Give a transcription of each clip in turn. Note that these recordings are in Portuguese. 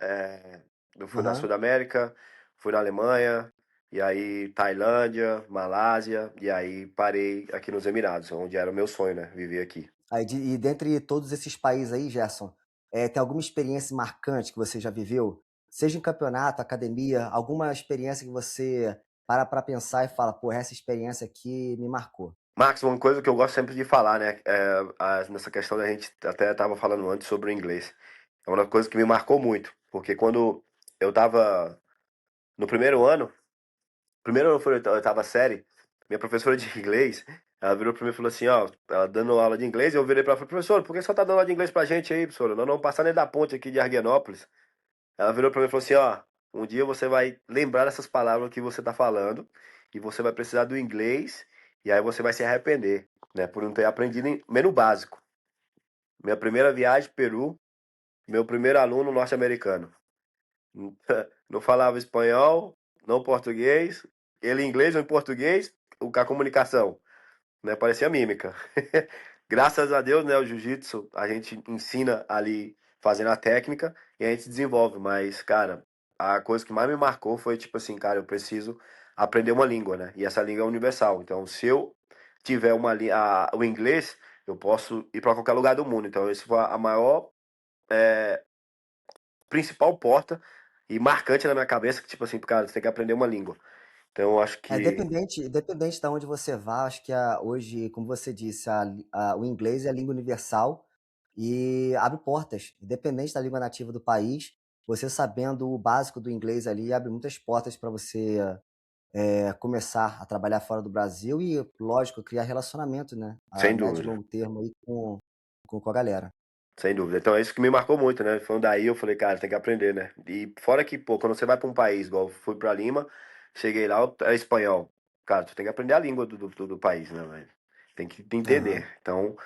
É, eu fui na Aham. Sudamérica, fui na Alemanha, e aí Tailândia, Malásia, e aí parei aqui nos Emirados, onde era o meu sonho, né? Viver aqui. E dentre todos esses países aí, Gerson, tem alguma experiência marcante que você já viveu? Seja em campeonato, academia, alguma experiência que você para pra pensar e fala: "Pô, essa experiência aqui me marcou"? Max, uma coisa que eu gosto sempre de falar, né? Nessa questão da gente até estava falando antes sobre o inglês. É uma coisa que me marcou muito, porque quando eu tava no primeiro ano foi a oitava série, minha professora de inglês, ela virou pra mim e falou assim, ó, ela dando aula de inglês, eu virei pra ela e falei, professor, por que você só tá dando aula de inglês pra gente aí, professora? Nós não vamos passar nem da ponte aqui de Arguianópolis. Ela virou pra mim e falou assim, ó, um dia você vai lembrar dessas palavras que você tá falando, e você vai precisar do inglês, e aí você vai se arrepender, né, por não ter aprendido menos básico. Minha primeira viagem, Peru, meu primeiro aluno norte-americano. Não falava espanhol, não português, ele em inglês ou em português, a comunicação, né? Parecia mímica. Graças a Deus, né? O jiu-jitsu a gente ensina ali fazendo a técnica e a gente desenvolve, mas, cara, a coisa que mais me marcou foi tipo assim, cara, eu preciso aprender uma língua, né? E essa língua é universal. Então, se eu tiver o inglês, eu posso ir para qualquer lugar do mundo. Então, esse foi a maior principal porta e marcante na minha cabeça que, tipo assim, cara, você tem que aprender uma língua. Então, eu acho É, que. independente da onde você vá, acho que hoje, como você disse, o inglês é a língua universal e abre portas. Independente da língua nativa do país, você sabendo o básico do inglês ali, abre muitas portas para você, começar a trabalhar fora do Brasil e, lógico, criar relacionamento, né, a Sem médio e dúvida. longo termo aí com a galera. Sem dúvida. Então é isso que me marcou muito, né? Falando daí, eu falei, cara, tem que aprender, né? E fora que, pô, quando você vai pra um país, igual eu fui pra Lima, cheguei lá, é espanhol. Cara, tu tem que aprender a língua do país, né, velho? Tem que entender. Aham. Então,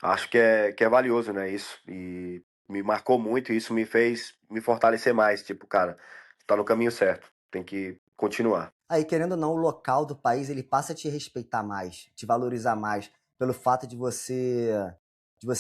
acho que é valioso, né, isso. E me marcou muito, e isso me fez me fortalecer mais. Tipo, cara, tá no caminho certo. Tem que continuar. Aí, querendo ou não, o local do país, ele passa a te respeitar mais, te valorizar mais, pelo fato de você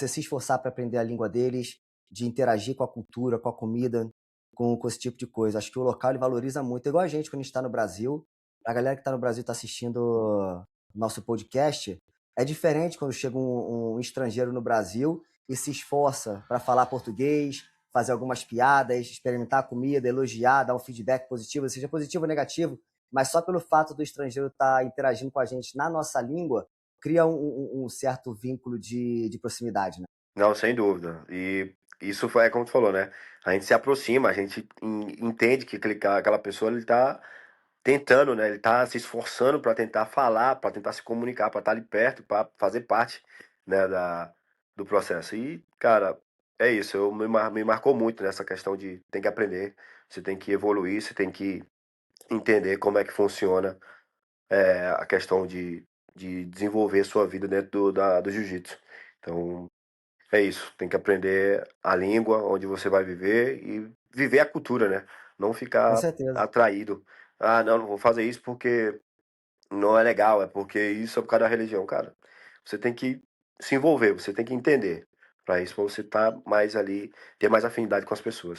se esforçar para aprender a língua deles, de interagir com a cultura, com a comida, com esse tipo de coisa. Acho que o local ele valoriza muito, igual a gente quando a gente está no Brasil. A galera que está no Brasil está assistindo o nosso podcast, é diferente quando chega um estrangeiro no Brasil e se esforça para falar português, fazer algumas piadas, experimentar a comida, elogiar, dar um feedback positivo, seja positivo ou negativo, mas só pelo fato do estrangeiro estar interagindo com a gente na nossa língua, cria um certo vínculo de proximidade, né. Não, sem dúvida. E isso foi como tu falou, né? A gente se aproxima, a gente entende que aquela pessoa ele tá tentando, né? Ele tá se esforçando para tentar falar, para tentar se comunicar, para estar ali perto, para fazer parte, né, do processo. E, cara, é isso. Me marcou muito nessa questão de tem que aprender, você tem que evoluir, você tem que entender como é que funciona a questão de desenvolver sua vida dentro do jiu-jitsu. Então, é isso, tem que aprender a língua onde você vai viver e viver a cultura, né? Não Com ficar certeza. atraído. Ah, não vou fazer isso porque não é legal, é porque isso é por causa da religião, cara. Você tem que se envolver, você tem que entender. Para isso, pra você estar mais ali, ter mais afinidade com as pessoas.